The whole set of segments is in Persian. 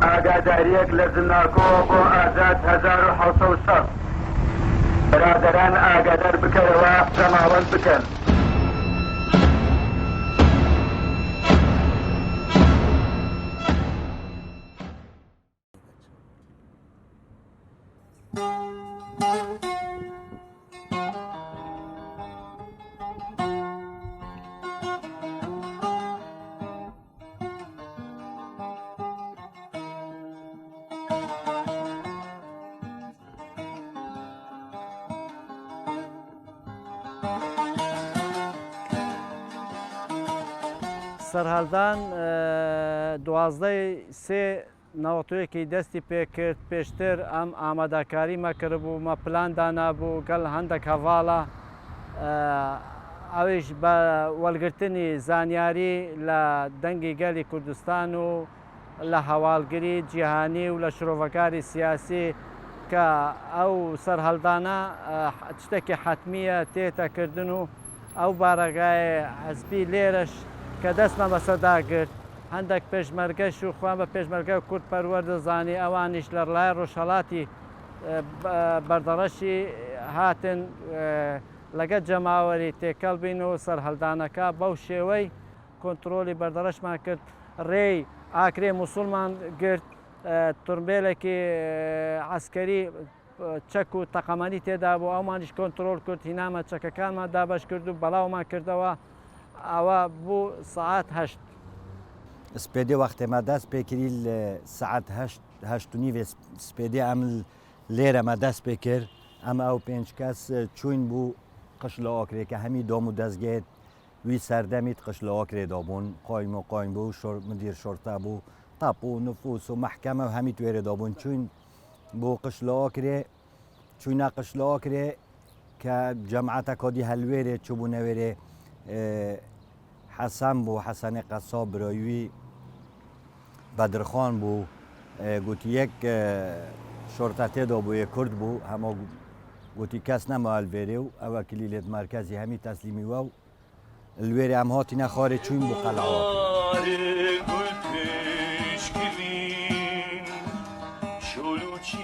ئاگاداریەک لە زمناکۆ بۆ ئازاد 1700 برادران ئاگادار بکەرەوە زەماوەند بکەن. سەرهەڵدان دوازدەی سێ نەوەتوەیەکی دەستی پێکرد پێشتر ئەم ئامادەکاریمە کردبوومە پلاندانا بوو گەڵ هەندێک هەڤاڵە ئەویش بە وەرگرتنی زانیاری لە دەنگی گەلی کوردستان و لە هەواڵگری جیهانی و لە شرۆڤەکاری سیاسی کە ئەو سەرهەڵدانە شتێکی حەتمیە تێتەکردن و ئەو بارەگای حەزبی لێرەش کە دەستمە بەسەرداگرت هەندێک پێشمەرگەش و خوان بە پێشمەرگە کورد پەروەردەزانی ئەوانیش لە ڕای ڕۆژهەڵاتی بەردەڕەشی هاتن لەگەڵ جەماوەری تێکەڵ بین و سەرهەڵدانەکە بەو شێوەی کۆنتترۆلی بەردەڕەشمان کرد ڕێی ئاکرێ موسڵمان گرت تورمبێلێکی عەسکەری چەک و تەقەمەنی تێدا بوو ئەومانیش کۆنتترۆل کرد هینامە چەکەکانمان دابەش کرد و بەڵاومان کردەوە ئەوە بوو سعات 8 سپێدێ وەختێمە دەست پێکردی سعات 8 سپێدێ ئەم لێرەمە دەست پێ کرد ئەمە ئەو 5 کەس چوین بوو قش لە ئۆکرێکە هەمی دۆم و دەستگێت وی سەردەمیت قش لە ئۆکرێدا بوون قۆیم و قۆیم بوو مدیر شۆرتا بوو تاپ و نفوس و مەحکەمە و هەمی توێرەدا بوون چوین بۆ قش لە ئۆکرێ چوینە قش لە ئۆکرێ کە جەمعەتە کۆدی هەلوێرێ چوبوو نەوێرێ حەسەن بوو حەسەنی قەساب برۆیوی بەدرخۆن بوو گوتی یەک شۆرتە تێدا بوو یە کورد بوو هەموو گوتی کەس نەما لێرێ و ئەوە کلیلێت مەرکەزی هەمی تەسلیمی وە و لێرێ ئەم هاتینە خۆرێ چوین بوو قەلعەوە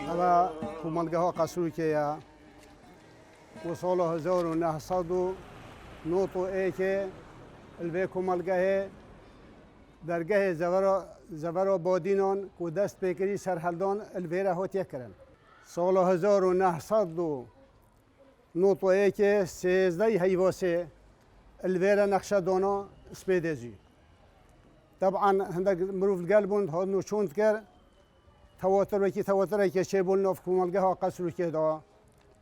ئەمە کومەلگەها قەسوورکەیە و ساڵ 1991 البێ کومەلگەهێ دەرگەهێ زەڤەرۆ بۆدینۆن و دەست پێکردی سەرهەڵدان البێرە هۆتیەکردن ساڵ 1991 سێزدەی هەیڤۆسێ البێرە نەخشەدۆنۆ سپێدێژی طبعا هەندێک مرۆڤ گەل بوون هاتن و چۆند کرد تەوەترێکی چێبوون نۆڤ کومەلگەها قەسوورکێدا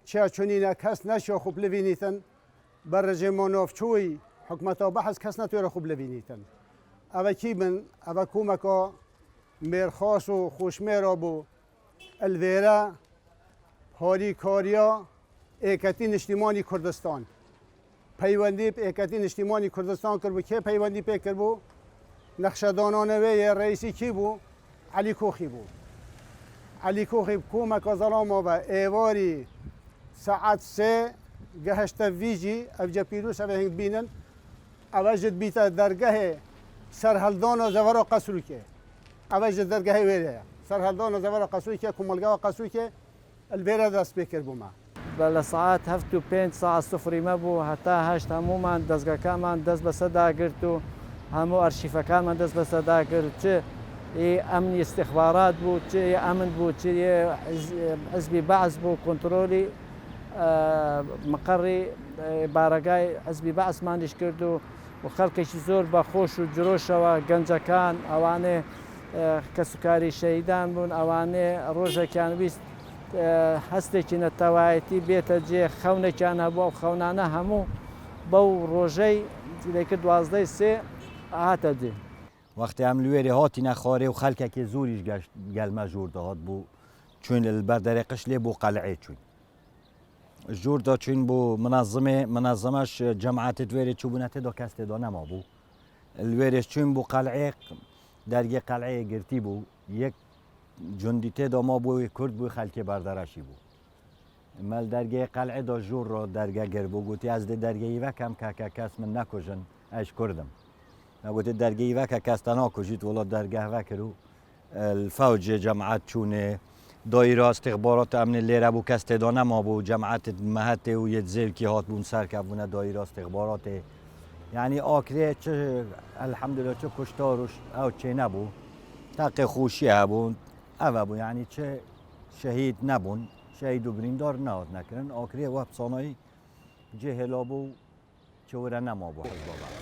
چیا چونینە کەس نەشۆ خوب لبینیتن بە ڕژێمۆ نۆڤچووی حکومەتەوە بەحەز کەس نەتوێرە خوب لبینیتن ئەوە کی بن ئەوە کومەکۆ مێرخۆش و خوشمێرە بوو ئەلڤێرە هۆری کۆریا ئێکەتی نیشتیمانی کوردستان پەیوەندی ئێکەتی نیشتیمانی کوردستان کرد بوو کێ پەیوەندی پێکرد بوو نەخشەدانانەوەیە ڕئیسی کی بوو عەلی کۆخی بوو عەلی کۆخی کومەکە زەڵامەوە ئێواری سەعات سێ گەهشتە ڤیژی ئەوجە پیرۆز ئەوە هەنگ بینن ئەوە ژت بیتە دەرگەهێ سەرهەڵدان و زەڤەرۆ قەسوورکێ ئەوە ژت دەرگەهێ وێرەیە سەرهەڵدان و زەڤەرۆ قەسوورکێ کومەلگەوە قەسوورکێ البێرە دەست پێ کرد بوومە لە سعات 7 ساعت سفریمە بوو هەتا هەشت هەمومان دەستگاکانمان دەست بەسەرداگرت و هەموو ئەرشیفەکانمان دەست بەسەرداگرت چ ئەمنی استخبارات بوو چ ئەمن بوو چ حزبی بەعز بوو کۆنتترۆلی مەقەڕی بارەگای حزبی بەعزمانیش کرد و خەڵکێکی زۆر بە خۆش و جرۆشەوە گەنجەکان ئەوانێ کە سوکاری شەهیدان بوون ئەوانێ ڕۆژێکیان ویست هەستێکی نەتەوایەتی بێتە جێ خەونێکیان هەبووە و خەونانە هەموو بەو ڕۆژەی لێکە 12 هاتە جێ وەختی ئەم لێرێ هاتینە خۆرێ و خەڵکێکی زۆریش گەلمە ژوور دەهات بوو چوین بەردەرێ قش لێ بۆ قەلعێ چوین ژووردا چوین بۆ منەظەمەش جەمعەتت وێرێ چوبوونە تێدا کەس تێدا نەما بوو لێرێش چوین بۆ قەلعێ دەرگێ قەلعەیە گرتی بوو یەک جوندی تێدا ما بووی کورد بووی خەلکی بەردەڕەشی بوو مەل دەرگەی قەلعێدا ژوورڕۆ دەرگە گر بوو گوتی ئەس دێ دەرگەی وەکەم کاکە کەس من نەکوژن ئەش کوردم گوتی دەرگەی وەکە کەستە ناکوژیت وڵات دەرگەهوە کرد و الفوج جماعت چونه دایره استخبارات امن لیره بو کس تدانه ما بو جماعت مهت و یتزیل کی هات بون سر کبونه دایره استخبارات یعنی آکره چه الحمدلله چه کشتارش او چه نبو تق خوشی هبون او بو یعنی چه شهید نبون شهید و بریندار نهاد نکرن آکره و افسانایی جهلا بو چه وره نما بو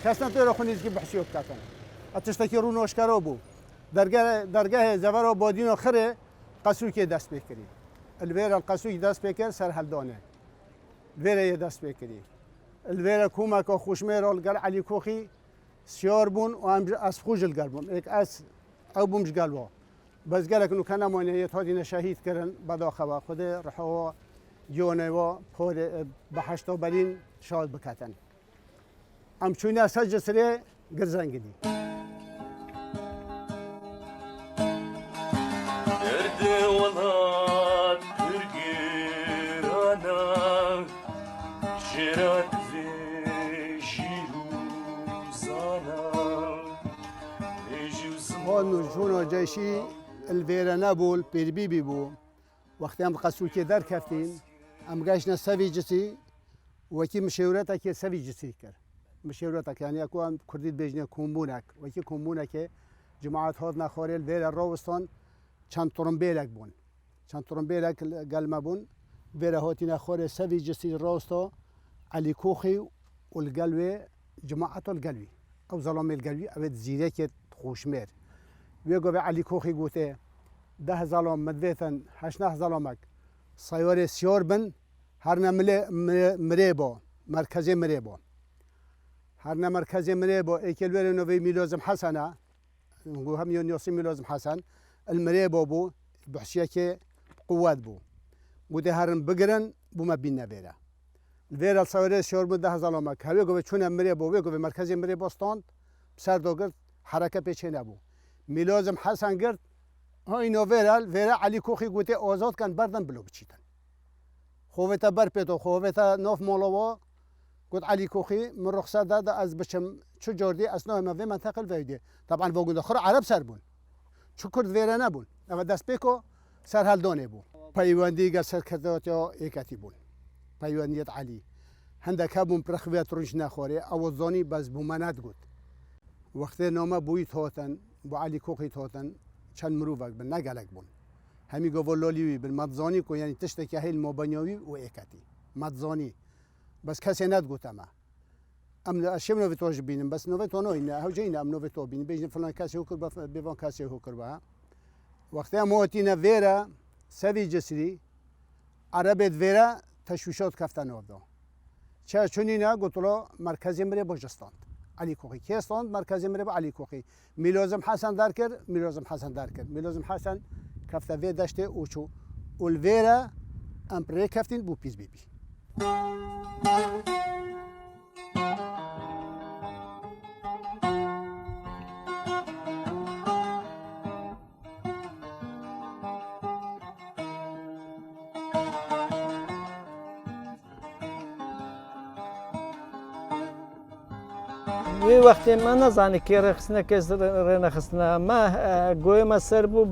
کس نتوی را خونیز که بحثیوب کتن اتشتکی رو نوشکرا بو درگاه زور آبادین و خره قصوی که دست بکری الویر القصوی دست بکر سر هلدانه الویر دست بکری الویر کومک و خوشمیر الگر علی کوخی سیار بون و هم از خوش الگر بون ایک از او بومش گلوا بس گلک نو کنه مانیت هادین شهید کردن بدا خوا خود رحوا جونه و پور بحشتا برین شاد بکتن امچونی از جسره گرزنگی هون جون جایشی الویره نبول پیربی بی بو وقتی هم قصو که در کفتیم هم گشنا سوی جسی وکی مشورت که سوی جسی کرد مشورت که یعنی اکو هم کردید بجنه کمبونک وکی کمبونک جماعت هاد نخوری الویره راوستان چند ترنبیلک بون چند ترنبیلک گلمه بون ویره هاتی نخوری سوی جسی راستا علی کوخی و الگلوی جماعت الگلوی او ظلام الگلوی او زیره که خوشمیر ویگو به علی کوخی گوته 10 ظلام مدویتن 8 ظلامک سیاره سیار بن هر نه مریبا مرکزی مریبا هر نه مرکزی مریبا ایکلویر نوی میلازم حسنه نگو هم یونیوسی میلازم حسن المریبا بو بحشیه که قوت بو گوته هرن بگرن بو ما بین نبیره الویر السیاره سیار بن 10 ظلامک هویگو به چون مریبا ویگو به مرکزی مریبا استاند سر داگرد حرکت پیچه نبو میلازم حسن گرد اینو ویرال علی کوخی گوته آزاد کن بردن بلو بچیتن خوبتا بر پیتو خوبتا ناف مالوا گوت علی کوخی من رخصت داده از بچم چو جوردی اسنا ما وی منطقه ویدی طبعا واگون اخر عرب سر بون چو کرد ویره نبون اما دست بکو سر هلدانه بو پیوندی گر سرکردات یا ایکتی بون پیوندیت علی هندک هبون پرخویت روش نخوره اوزانی بز بومند گوت وقتی نامه بویت هاتن با علی کوخی هاتن چند مروفک بن نگلک بون همی گفت لالیوی بن مدزانی کو یعنی تشتکی هیل مابنیاوی و ایکتی مدزانی بس کسی ند گوتم ام اشیم نوی توش بینم بس نوی تو نه هو جین ام نوی تو بینم بیشتر فلان کسی هو کرد بیوان کسی هو کرد وقتی موتی نویرا سوی جسری عربت ویرا تشویشات کفتن آورد چه چونی نه گوتلا مرکزی مری بجستان علی کوخی کیستان مرکزی مری با علی کوخی میلازم حسن در کرد میلازم حسن کفته وی داشته اوچو اولویرا امپره کفتین بو پیز بی وی وقتی من نزانی که رخصنه که رنخصنه ما گویم سر بو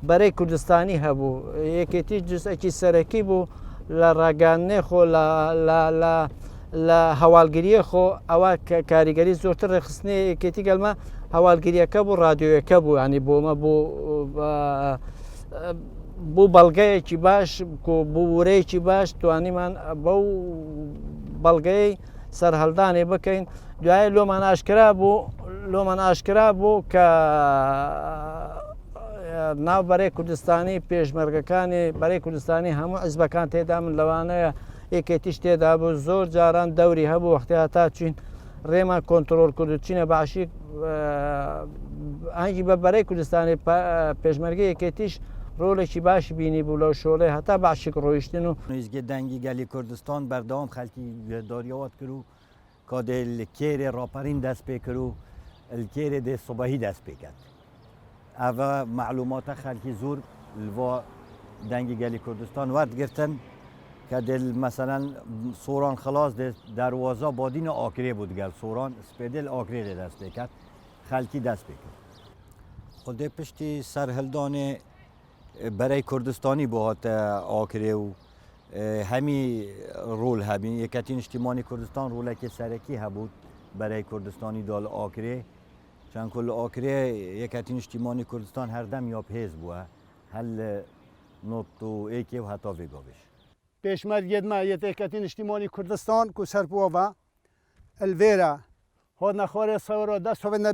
برای کردستانی هبو یکی جز اکی سرکی بو لراگانه خو ل هوالگیری خو اوا کاریگری زورتر رخصنه یکی گلما هوالگیری کبو رادیو کبو یعنی بو ما بو بلگه چی باش کو بو وری چی باش توانی من بو بلگه سر هلدانی بکن دوای لو من آشکرا بو که ناو برای کردستانی پیشمرگەکانی برای کردستانی هەموو حیزبەکان تێدا من لەوانەیە یەکێتیش تێدا بوو زۆر جاران دەوری هەبوو وەختی هەتا چین ڕێمان کۆنتڕۆل کرد چینە باشی ئەنگی بە بەرەی کوردستانی پێشمەرگەی یەکێتیش ڕۆڵێکی باشی بینی بوو لەو شۆڵێ هەتا باشی ڕۆیشتن و نویزگە دەنگی گەلی کوردستان بەردەوام خەڵکی داریاوات کرد و کادێ کێرێ ڕاپەرین دەست پێ کرد و کێرێ دێ سوبەهی دەست پێ کرد ئەوە معلوماتە خەڵکی زۆر لەوە دەنگی گەلی کوردستان وەرگرتن کە دل مثلا سۆران خلاص دەروازە بادینە ئاکرێ بوو دگەل سۆران سپێدل ئاکرێ دەست پێ کرد خەڵکی دەست پێ کرد خود پشتی سرهلدان برای کردستانی بهات آکره و همی رول همی یکتین اجتماعی کردستان روله که سرکی هبود برای کردستانی دال آکره چند کل آکره یکتین اجتماعی کردستان هر دم یا پیز بوده هل نوت و ایکی و حتی ویگاوش پێشمەرگێت ما یەکەتین نیشتیمانی کوردستان کو سەرپۆڤە ئەلڤێرە هۆ نەخۆرێ سەوەرە دەست هۆڤەنە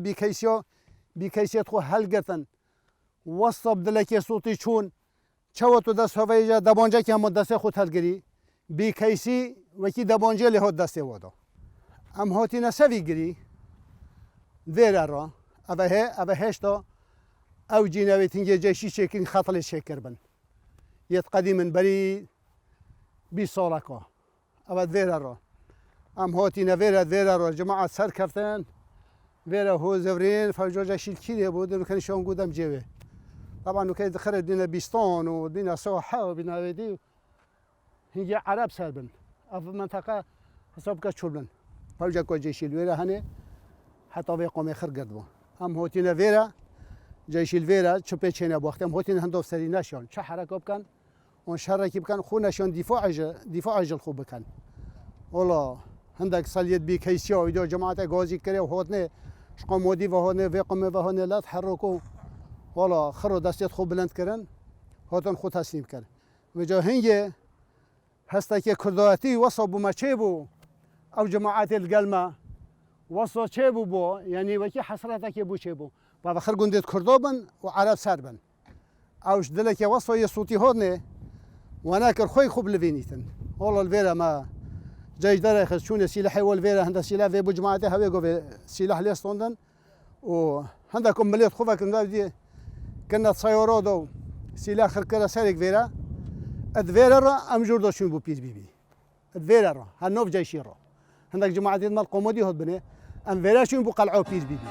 بیکەیسێت خۆ هەلگرتن وەستە بدلەکێ سووتی چوون چەوە تو دەست هۆڤەیە دەبۆنجێکی هەموو دەستێ خۆت هەلگری بیکەیسی وەکی دەبۆنجێ لێ هۆت دەستێوەدە ئەم هۆتینە سەوی گری vêrera ev hê ev heşta ew cînevê tingê ceşî çêkirin xetilê çêkir bin yê qedî min berî 20 saleka ev vêrera em hatîne vêrera cemaet serkeftin vêre hozevrên fewcoca şîlkîrê bû dibikeni şan got em cêwê طبعا وكي دخل دينا بيستان ودينا سواحة ودينا ويدي هي عرب سربن في منطقة حساب كشولن فوجا كوجيش الويرة هني حتى بيقوم يخر قدوه هم هوتينا فيرا جيش الفيرا شبه تشينا بوقتهم هوتينا هندوف سري ناشون شو حركة بكن ونشرك بكن خو ناشون دفاع الخوب بكن والله عندك صليت بكيسيا ويدو جماعة غازي كري وهوتني شقام ودي وهوني ويقوم وهوني لا تحركوا والله خرو دستیت خوب بلند کردن هاتون خود تسلیم کرد و جا هنگه هسته که کرداتی وصا بو ما چه بو او جماعت الگلمه وصا چه بو یعنی وکی حسرته که بو چه بو و بخر گندید کردا بن و عرب سر بن اوش دله که وصا یه صوتی هاد نه و ناکر خوی خوب لوینیتن والله الویره ما جای داره خد چون سلاحی والویره هنده سلاح و بو جماعت هوی گو سلاح لیستوندن و هنده کم ملیت خوبه کنده دی كنا تصيروا دو سلاح خركرة سارق فيرا الفيرا أم جوردو شون بو بيز بيبي الفيرا هالنوف جاي شيرو عندك جماعة مال قومودي هاد بني أم فيرا شون بو قلعو بيز بيبي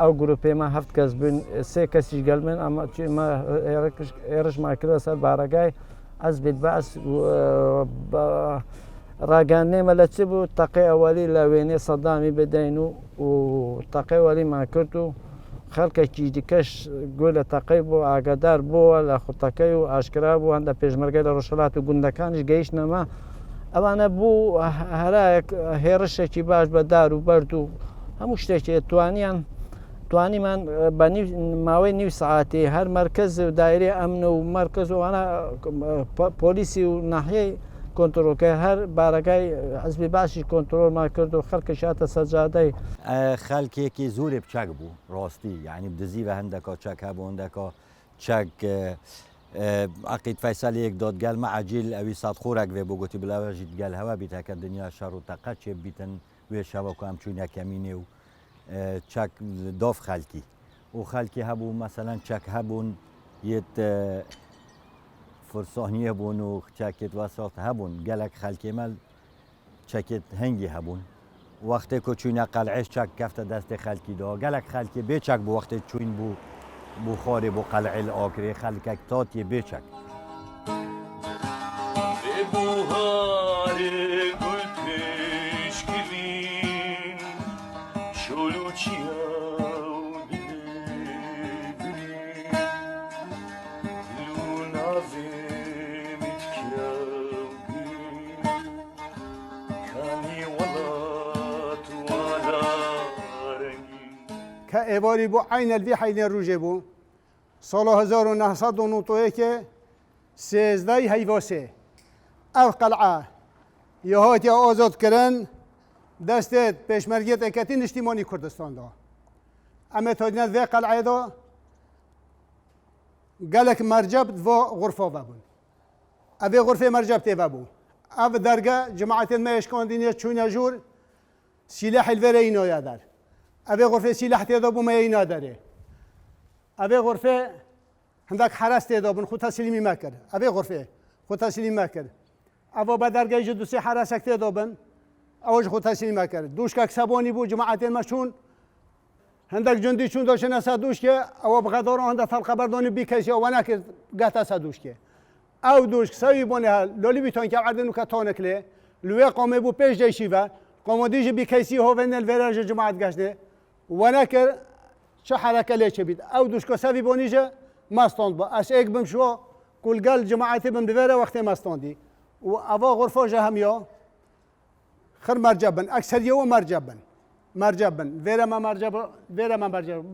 او گروپی ما هفت کس بین سه کسی گل من اما چی ما ایرش ما کرده سر بارگای از بدبعث راگانه ملچه بود تقی اولی لوینه صدامی بدینو و تقی اولی ما کردو خلق کی دیکش گل تقی بو آگادار بو لخو تقی و آشکرا بو هنده پیشمرگه روشلات و گندکانش گیش نما اوانه بو هلا هرش کی باش بدار و بردو هموش تکی توانی من بنی ماوی نیو ساعتی هر مرکز دایره امن و مرکز و انا پلیسی و ناحیه کنترل که هر بارگای حزب باشی کنترل ما کرد و خلق شات سجاده خلقی که زور بچک بو راستی یعنی بدزی و هندکا چک هبو هندکا چک عقید فیصل یک دادگل ما عجیل اوی صد خورک و بگوتی بلا جید گل هوا بیت که دنیا شر و تقت چه بیتن و شبکه هم چون یکمینه و چک داف خلکی و خلکی هبو مثلا چک هبون یت فرسانی هبون و چکت وسط هبون گلک خلکی مل چکت هنگی هبون وقتی که چون قلعش چک کفت دست خلکی دا گلک خلکی به چک بو وقتی چون بو خاری بو قلع الاکری خلکک تاتی به چک كإباري بو عين الفي حين الروجي بو صالة 1991 سيزداي هيفاسي او قلعة يهات يا آزاد كرن دستت پیشمرگیت اکتین اجتماعی کردستان دا اما تادینات و قلعه دا گلک مرجب و غرفه بون اوی غرفه مرجب تیوه بو او درگاه جماعت ما اشکاندینی چون جور سلاح الوره اینا یادر اوی غرفه سلاح تیدا بو ما اینا داره اوی غرفه هندک حرس تیدا بون خود تسلیمی مکر اوی غرفه خود تسلیم مکر او با درگاه جدوسی حرس تیدا بون اوج خود تسلیم کرد دوش که سبانی بود جماعت مشون هندک جندی چون داشتن اسدوش که او بقدر آن دفعه خبردانی بی کسی و نکرد گفت اسدوش که او دوش سوی بونه لولی بیتون که عردن که تونکله لوی قومه بو پیش جیشی و قوم دیجی بی کیسی هوون الوراج جماعت گشته و نکر چه حرکه لیچه بید او دوش که سوی بونیجه مستند با اش ایک بمشو کل گل جماعتی بم دوره وقت مستندی و اوا غرفه جه همیا خر مرجبن اکثریه و مرجبن ویرا ما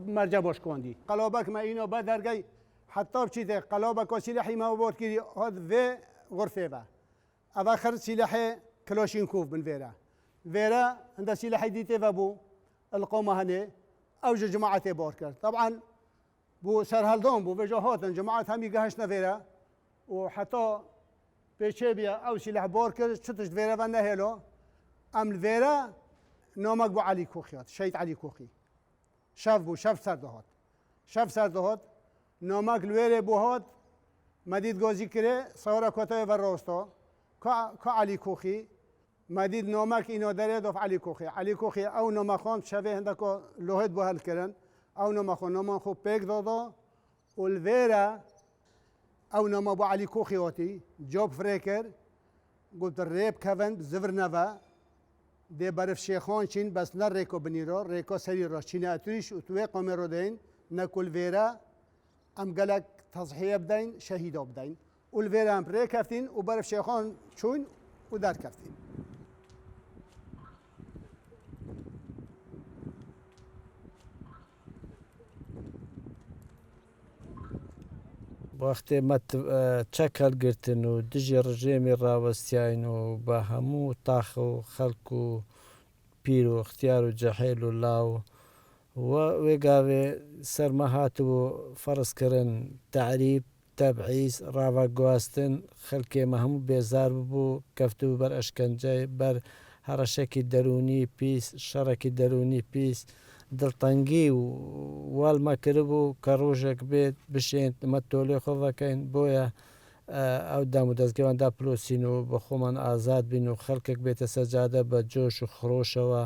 مرجبش کندی قلابک ما اینو با درگی حتی بچیده قلابک و سلاحی ما بود کردی هاد و غرفه با اواخر سلاح کلاشینکوف بن ویرا عند سلاحی دیته و بو القومه هنه اوج جماعت بار کرد طبعا بو سرهلدون بو وجهات جماعت همی گهش نویرا و حتی پیچه بیا او سلاح بار کرد شتش ویرا و نهلو ام ویرا نامک بو علی کوخیات شهید علی کوخی شف سردهات نامک لویره بو هات مدید گازی کره صورا کتای و راستا که علی کوخی مدید نامک اینو داره دوف علی کوخی او نامخان شوه هندکو لوهد بو هل کرن او نامخان خوب پیک دادا والویرا او نام بو علی کوخی واتی جوب فریکر قلت ریب کوند زفر نوا ده برف شیخان چین بس نه ریکو بنیرا ریکو سری را چینه اتریش و توی قوم رو دین نکل ویرا ام گلک تضحیه بدین شهیدا بدین اول ویرا ام ریک کفتین و برف شیخان چون و در کفتین وقتی ما چکل گرتن و دژی رژیمی راوستیاین و با همو تاخ و خلق و پیر و اختیار و جحیل و لاو و ویگاوی سرمهات و فرض کرن تعریب تبعیض راوا گواستن خلقی ما همو بیزار بو کفتو بر اشکنجه بر هرشکی درونی پیس شرکی درونی پیس دڵتەنگی و واڵما کردبوو کە ڕۆژێک بێت بشێن مە تۆلێ خۆڤەکەین بۆیە ئەو دام و دەستگەواندا پلۆسین و بە خۆمان ئازاد بین و خەڵکێک بێتە سەجادە بە جۆش و خڕۆشەوە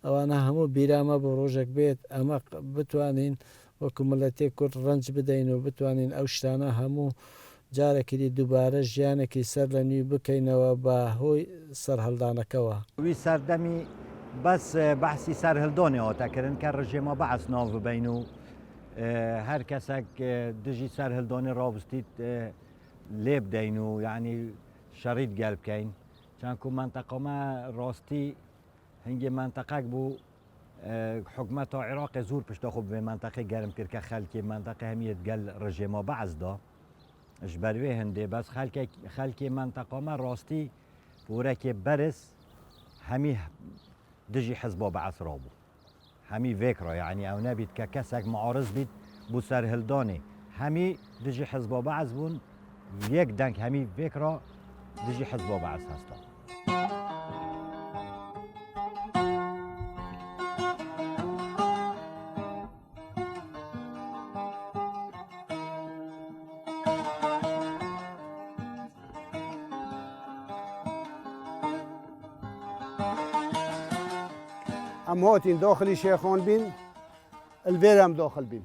ئەوانە هەموو بیرامە بۆ ڕۆژێک بێت ئەمە بتوانین وەکو ملەتێ کورد ڕەنج بدەین و بتوانین ئەو شتانە هەموو جارێکی دووبارە ژیانێکی سەر لە نوی بکەینەوە بە هۆی سەرهەڵدانەکەوە وی سەردەمی بس بحثی سرهلدانی آتا کردن که رژیم بعث ناو بینو هر کسک دژی سرهلدانی رابستید لیب دینو یعنی شريط قلب كاين كان كون منطقة ما راستي هنجي منطقة بو حكومة العراق زور باش تاخذ بمنطقة قرم كركا خلكي منطقة همية قال رجيمة بعض دا اجبروي هندي بس خلكي منطقة ما راستي وراكي برس همي دجي حزبه بعث رابو همي فكرة يعني او نبيت ككسك معارض بيت بو سرهلداني همي دجي حزبه بعث بون يك دنك همي فكرة دجي حزبه بعث هستا امهاتين داخلي شيخان بين الفيرام داخل بين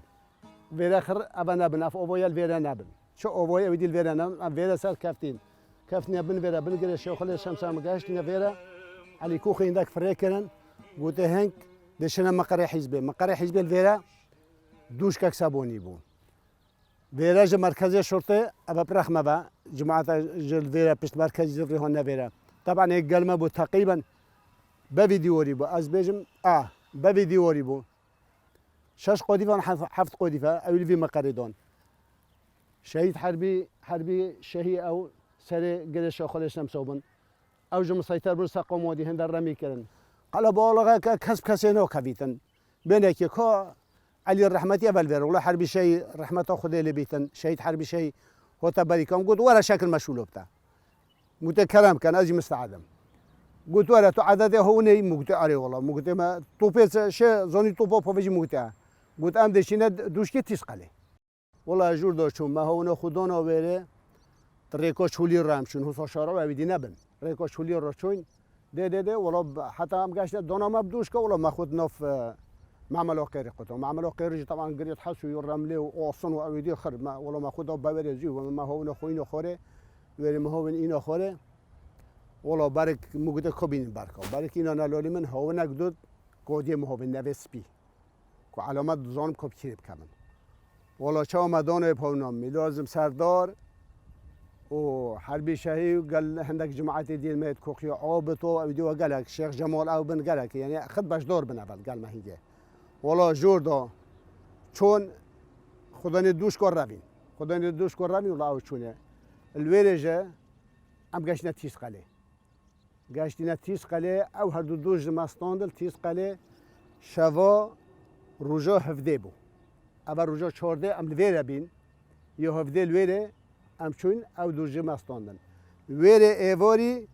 فيرا خر ابا نبن اف اوبويا الفيرا نبن شو اوبويا ودي الفيرا نبن فيرا صار كافتين كافتني بن فيرا بن قرا شيخ الشمس ما قاشتني فيرا علي كوخي عندك فريكرن قلت هنك دشنا مقري حزب الفيرا دوش كسابوني بون فيرا ج مركزي الشرطه ابا برخمه با جماعه الفيرا بست مركز زفري هون فيرا طبعا هيك قلمه بو تقريبا بفيديوري بو از بيجم بفيديوري بو شاش قديفان حفظ قديفه او اللي في مقردون شهيد حربي شهي او سري قرش خلش نمسوبن او جو مسيطر بر سقم ودي هند رمي كرن قال بالغه كسب كسينو كبيتن بينك كو علي الرحمتي بالفير ولا حربي شيء رحمته خدي لبيتن شهيد حربي شيء هو تبري كان قلت ولا شكل مشغول بتاع متكلم كان اجي مستعدم قلت ولا تعدده هوني مقطع والله مقطع ما توبيس شيء زوني توبو بوفيجي مقطع قلت ام دشينا دوشكي تسقله والله جور داشون ما هونه خدانا ويره ريكو شولي رامشون هو شارع و بدي نبن ريكو شولي راشون ده والله حتى ام قاشت دونا ما بدوشكا والله ما خد نف معمل قير قطو معمل قير طبعا قريت حسو يرملي واصن واودي خرب ما والله ما خدها ببرزي وما هونه خوينو خوره وری مهاون اینا خوره ولی برک مگوده کبین برکا برک اینا نلالی من هوا نگدود گودی مهاون نویس بی که علامت دوزانم کب کیرب کمن ولی چه آمدانه پاونام لازم سردار و حربی شهی قال هندك جماعة دين ميت كوخيو عابطو او ديو قالك شيخ جمال او بن قالك يعني خد باش دور بن اول قال ما هي والله جوردا چون خداني دوش كور رابين خداني دوش كور رابين والله او چونه الويرجه ام قاشنا تيس قلي قاشنا تيس قلي او هر دو دوش ماستاندل تيس قلي شوا روجا هفده بو اول روجا 14 ام الويره بين يو هفده الويره ام چون او دوجه مستاندن ویره ایواری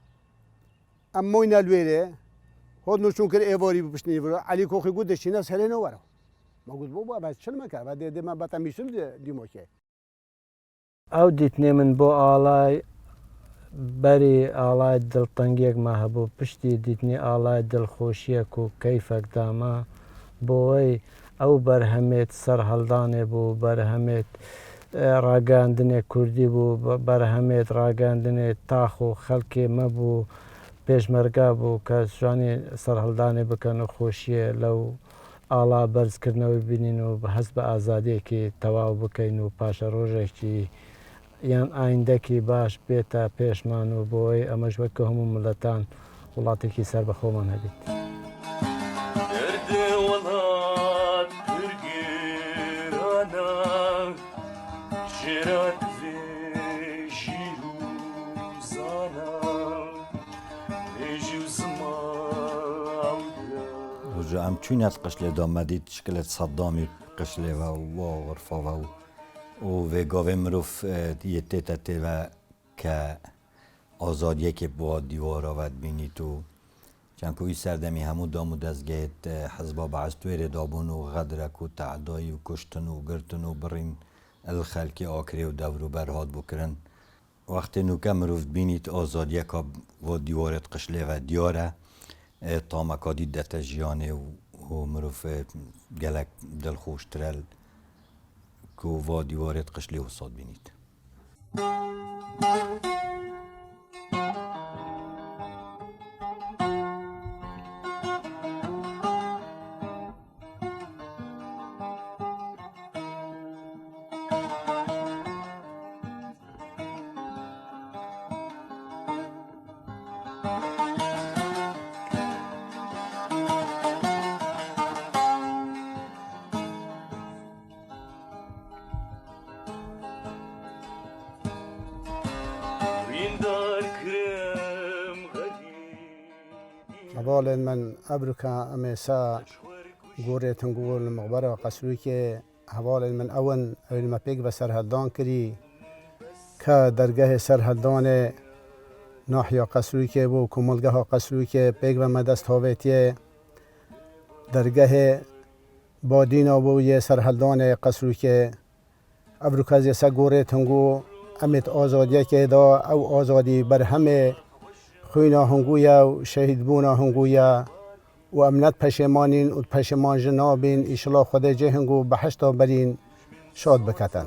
ام موین الویره خود نشون کر ایواری بپشنی ورا علی کوخی گود دشینه سره نو ورا ما گفت بابا بس چل مکه بعد ده من باتم میشل دیمو که او دیتنی من بو آلای بری آلای دلتنگیک ما هبو پشتی دیتنی آلای دلخوشیک و کیفک داما بوی او برهمت سر هلدانه بو برهمت راگاندنێ کوردی بوو بەرهەمێت ڕاگاندنێ تاخ و خەڵکێ مەبوو پێشمەرگا بوو کە شوانی سەر هەڵدانێ بکەن و خۆشیە لەو ئاڵا بەرزکردنەوەی بینین و هەست بە ئازادیەکی تەواو بکەین و پاشە ڕۆژێکی یان ئایندەکی باش بێتە پێشمان و بۆی ئەمەش وەکە هەموو ملەتان وڵاتێکی سەر بەخۆمان هەبێت. ام چونت قشله دامدید شکلت صدامی قشله و غرفا و گاوه مروف یه تته و که آزادیه که با دیوار آود بینی تو چند کوی سردمی همو دامو دزگیت حزبا بعستویر دابون و غدرک و تعدایی و کشتن و گرتن و برین الخلکی آکری و دورو برهاد بکرن وقتی نوکه مروف بینید آزادیه که با دیوارت قشله و دیاره طامکا دیدت جیانه و مروف گلک دلخوش ترل که و دیوارت قشله و صاد بینید. أولا من أبركا أمسا قوري تنقول المغبرة قسلوي كي أولا من أول ما بيك بسر هالدان كري كدرجة سر هالدان ناحية قسلوي كي بو كمالجها قسلوي كي بيك بمدست هاويتي درجة بادينا بو يه سر هالدان قسلوي كي أبركا زي سا قوري تنقول أمت آزادية كي دا أو آزادي برهمه خوینا هنگویا و شهید بونا هنگویا و امنت پشمانین و پشمان جنابین ایشلا خدا جه هنگو بحشتا برین شاد بکتن.